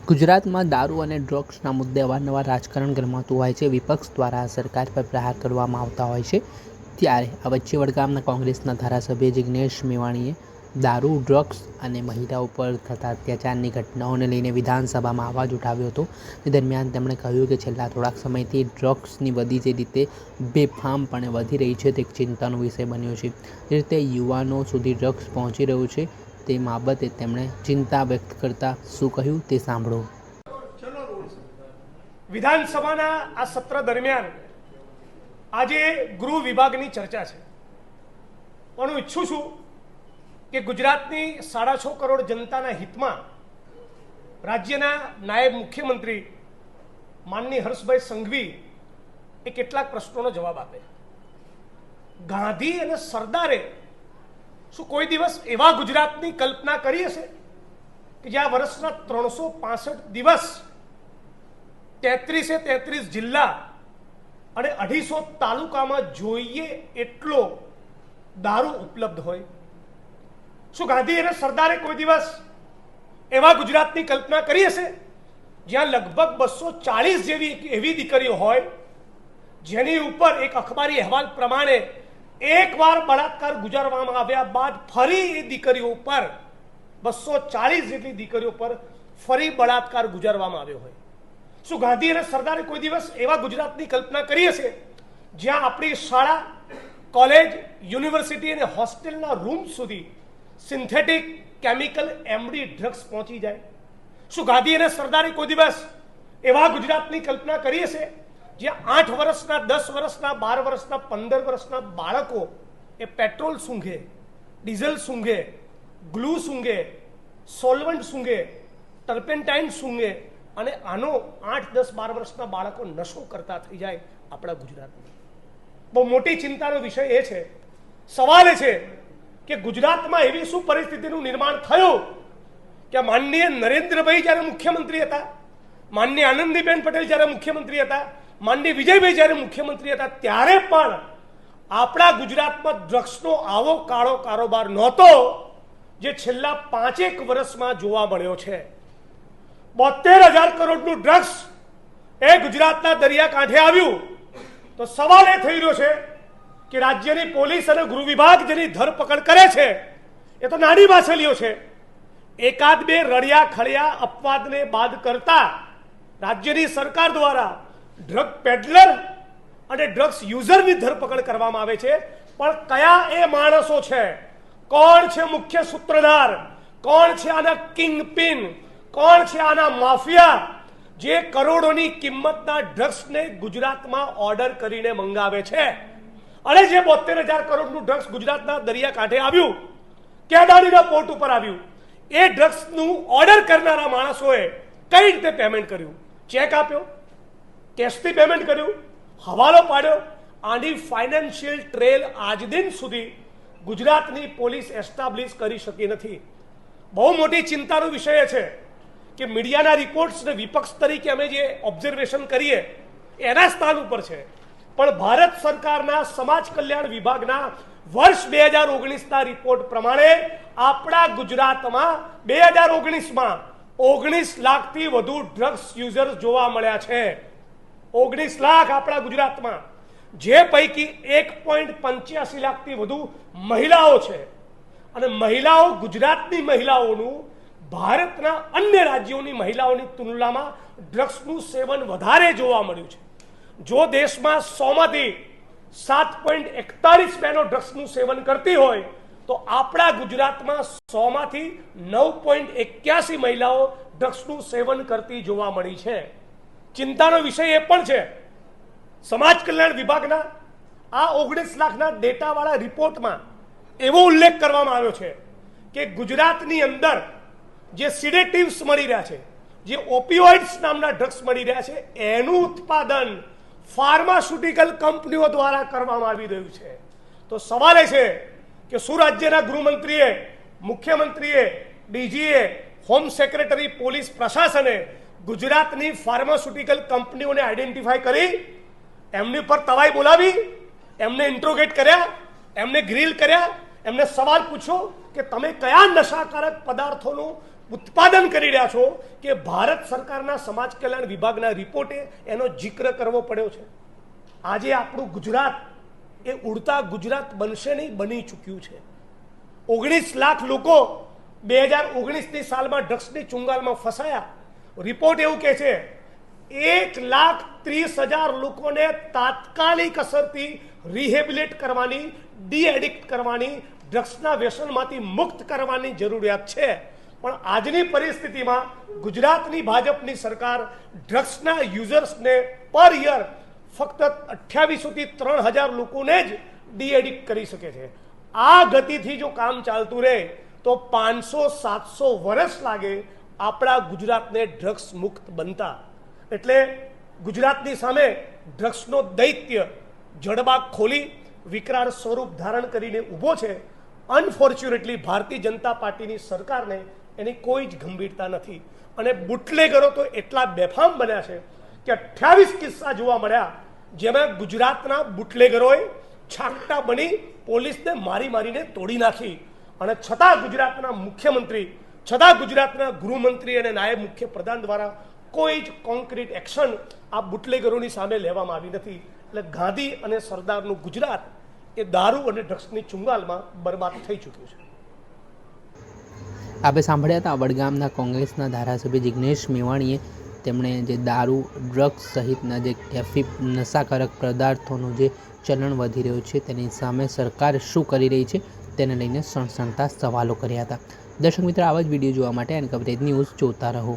ગુજરાતમાં દારૂ અને ડ્રગ્સના મુદ્દે અવારનવાર રાજકારણ ગરમાતું હોય છે. વિપક્ષ દ્વારા સરકાર પર પ્રહાર કરવામાં આવતા હોય છે. ત્યારે આ વચ્ચે વડગામના કોંગ્રેસના ધારાસભ્ય જિગ્નેશ મેવાણીએ દારૂ, ડ્રગ્સ અને મહિલાઓ પર થતા અત્યાચારની ઘટનાઓને લઈને વિધાનસભામાં અવાજ ઉઠાવ્યો હતો. તે દરમિયાન તેમણે કહ્યું કે છેલ્લા થોડાક સમયથી ડ્રગ્સની બધી જે રીતે બેફામપણે વધી રહી છે તે એક ચિંતાનો વિષય બન્યો છે. જે રીતે યુવાનો સુધી ડ્રગ્સ પહોંચી રહ્યું છે તે બાબતે તેમણે ચિંતા વ્યક્ત કરતા શું કહ્યું તે સાંભળો. વિધાનસભાના આ સત્ર દરમિયાન આજે ગૃહ વિભાગની ચર્ચા છે, પણ હું ઈચ્છું છું કે ગુજરાતની 6.5 કરોડ જનતાના હિતમાં રાજ્યના નાયબ મુખ્યમંત્રી માનનીય હર્ષભાઈ સંઘવી એ કેટલાક પ્રશ્નોનો જવાબ આપે. ગાંધી અને સરદારે શું કોઈ દિવસ એવા ગુજરાતની કલ્પના કરી હશે કે જ્યાં વર્ષના 365 દિવસ 33 જિલ્લા અને 250 તાલુકામાં જોઈએ એટલો દારૂ ઉપલબ્ધ હોય? શું ગાંધી અને સરદારે કોઈ દિવસ એવા ગુજરાતની કલ્પના કરી હશે જ્યાં લગભગ 240 જેવી એવી દીકરીઓ હોય જેની ઉપર એક અખબારી અહેવાલ પ્રમાણે એકવાર બળાત્કાર ગુજારવામાં આવ્યા બાદ ફરી એ દીકરીઓ પર 240 જેટલી દીકરીઓ પર ફરી બળાત્કાર ગુજારવામાં આવ્યો હોય? શું ગાંધી અને સરદારે કોઈ દિવસ એવા ગુજરાતની કલ્પના કરી હશે જ્યાં આપણી શાળા, કોલેજ, યુનિવર્સિટી અને હોસ્ટેલના રૂમ સુધી સિન્થેટિક કેમિકલ એમડી ડ્રગ્સ પહોંચી જાય? શું ગાંધી અને સરદારે કોઈ દિવસ એવા ગુજરાતની કલ્પના કરી હશે જ્યાં 8 વર્ષના, 10 વર્ષના, 12 વર્ષના, 15 વર્ષના બાળકો એ પેટ્રોલ સૂંઘે, ડીઝલ સૂંઘે, ગ્લુ સૂંઘે, સોલ્વન્ટ સૂંઘે, ટર્પેન્ટાઇન સૂંઘે અને આનો 8, 10, 12 વર્ષના બાળકો નશો કરતા થઈ જાય આપણા ગુજરાતમાં? બહુ મોટી ચિંતાનો વિષય એ છે. સવાલ એ છે કે ગુજરાતમાં એવી શું પરિસ્થિતિનું નિર્માણ થયું કે માનનીય નરેન્દ્રભાઈ જ્યારે મુખ્યમંત્રી હતા, માનનીય આનંદીબેન પટેલ જ્યારે મુખ્યમંત્રી હતા, માનનીય વિજયભાઈ જ્યારે મુખ્યમંત્રી હતા, ત્યારે પણ આપણા ગુજરાતમાં ડ્રગ્સનો આવો કાળો કારોબાર નહોતો જે છેલ્લા 5 વર્ષમાં જોવા મળ્યો છે. 72,000 કરોડનું ડ્રગ્સ એ ગુજરાતના દરિયાકાંઠે આવ્યું તો સવાલ એ થઈ રહ્યો છે કે રાજ્યની પોલીસ અને ગૃહ વિભાગ જેની ધરપકડ કરે છે એ તો નાની માછલીઓ છે. એકાદ બે રળિયા ખળિયા અપવાદને બાદ કરતા રાજ્યની સરકાર દ્વારા ડ્રગ પેડલર અને ડ્રગ્સ યુઝરની ધરપકડ કરવામાં આવે છે. પણ કયા એ માણસો છે, કોણ છે મુખ્ય સૂત્રધાર, કોણ છે આના કિંગ પિન, કોણ છે આના માફિયા જે કરોડોની કિંમતના ડ્રગ્સને ગુજરાતમાં ઓર્ડર કરીને મંગાવે છે? અને જે 72,000 કરોડનું ડ્રગ્સ ગુજરાતના દરિયાકાંઠે આવ્યું, કેદાડીના પોર્ટ ઉપર આવ્યું, એ ડ્રગ્સનું ઓર્ડર કરનારા માણસોએ કઈ રીતે પેમેન્ટ કર્યું? ચેક આપ્યો, કેશથી પેમેન્ટ કર્યું, હવાલો પાડ્યો? આની ફાઇનાન્શિયલ ટ્રેલ આજ દિન સુધી ગુજરાતની પોલીસ એસ્ટાબ્લિશ કરી શકી નથી. બહુ મોટી ચિંતાનો વિષય છે કે મીડિયાના રિપોર્ટ્સને વિપક્ષ તરીકે અમે જે ઓબ્ઝર્વેશન કરીએ એના સ્થાન ઉપર છે, પણ ભારત સરકારના સમાજ કલ્યાણ વિભાગના વર્ષ 2019ના રિપોર્ટ પ્રમાણે આપણા ગુજરાતમાં 2019માં 19 લાખથી વધુ ડ્રગ્સ યુઝર્સ જોવા મળ્યા છે. 19 લાખ આપણા ગુજરાતમાં, જે પૈકી 1.85 લાખથી વધુ મહિલાઓ છે. અને મહિલાઓ, ગુજરાતની મહિલાઓનું ભારતના અન્ય રાજ્યોની મહિલાઓની તુલનામાં ડ્રગ્સનું સેવન વધારે જોવા મળ્યું છે. જો દેશમાં 100માંથી 7.41 બહેનો ડ્રગ્સનું સેવન કરતી હોય તો આપણા ગુજરાતમાં 100માંથી 9.81 મહિલાઓ ડ્રગ્સનું સેવન કરતી જોવા મળી છે. ચિંતાનો વિષય એ પણ છે, સમાજ કલ્યાણ વિભાગના આ 19 લાખના ડેટાવાળા રિપોર્ટમાં એવો ઉલ્લેખ કરવામાં આવ્યો છે કે ગુજરાતની અંદર જે સિડેટિવ્સ મળી રહ્યા છે, જે ઓપિયોઇડ્સ નામના ડ્રગ્સ મળી રહ્યા છે, એનું ઉત્પાદન ફાર્માસ્યુટિકલ કંપનીઓ દ્વારા કરવામાં આવી રહ્યું છે. તો સવાલ એ છે કે શું રાજ્યના ગૃહમંત્રીએ, મુખ્યમંત્રીએ, ડીજીએ, હોમ સેક્રેટરી, પોલીસ પ્રશાસને ગુજરાતની ફાર્માસ્યુટિકલ કંપનીઓને આઈડેન્ટિફાઈ કરી, એમની પર તવાઈ બોલાવી, એમને ઇન્ટ્રોગેટ કર્યા, એમને ગ્રીલ કર્યા, એમને સવાલ પૂછો કે તમે કયા નશાકારક પદાર્થોનું ઉત્પાદન કરી રહ્યા છો કે ભારત સરકારના સમાજ કલ્યાણ વિભાગના રિપોર્ટે એનો જિક્ર કરવો પડ્યો છે. આજે આપણું ગુજરાત એ ઉડતા ગુજરાત બનશે નહીં, બની ચૂક્યું છે. 19 લાખ લોકો 2019ની સાલમાં ડ્રગ્સની ચુંગાલમાં ફસાયા. રિપોર્ટ એવું કહે છે 1,30,000 લોકોને તાત્કાલિક અસરથી રિહેબિલિટ કરવાની, ડી એડિક્ટ કરવાની, ડ્રગ્સના વ્યસનમાંથી મુક્ત કરવાની જરૂરિયાત છે. પણ આજની પરિસ્થિતિમાં ગુજરાતની ભાજપની સરકાર ડ્રગ્સના યુઝર્સને પર યર ફક્ત 2800 થી 3000 લોકોને જ ડી એડિક્ટ કરી શકે છે. આ ગતિથી જો કામ ચાલતું રહે તો 500-700 વર્ષ લાગે આપણા ગુજરાતને ડ્રગ્સ મુક્ત બનતા. એટલે ગુજરાતની સામે ડ્રગ્સનો દૈત્ય જડબાગ ખોલી વિકરાળ સ્વરૂપ ધારણ કરીને ઊભો છે. અનફોર્ચ્યુનેટલી ભારતીય જનતા પાર્ટીની સરકારને એની કોઈ જ ગંભીરતા નથી અને બુટલેગરો તો એટલા બેફામ બન્યા છે કે 28 કિસ્સા જોવા મળ્યા જેમાં ગુજરાતના બુટલેગરોએ છાકટા બની પોલીસને મારી મારીને તોડી નાખી. અને છતાં ગુજરાતના મુખ્યમંત્રી, છતાં ગુજરાતના ગૃહમંત્રી અને નાયબ મુખ્યપ્રધાન દ્વારા કોઈ જ કોન્ક્રીટ એક્શન આ બુટલેગરોની સામે લેવામાં આવી નથી. એટલે ગાંધી અને સરદારનું ગુજરાત એ દારૂ અને ડ્રગ્સની ચુંગાલમાં બરબાદ થઈ ચૂક્યું છે. આપણે સાંભળ્યા હતા વડગામના કોંગ્રેસના ધારાસભ્ય જિગ્નેશ મેવાણીએ તેમણે જે દારૂ, ડ્રગ્સ સહિતના જે નશાકારક પદાર્થોનું જે ચલણ વધી રહ્યું છે તેની સામે સરકાર શું કરી રહી છે તેને લઈને સણસણતા સવાલો કર્યા હતા. દર્શક મિત્રો, આવા જ વિડીયો જોવા માટે એન કવરેજ ન્યૂઝ જોતા રહો.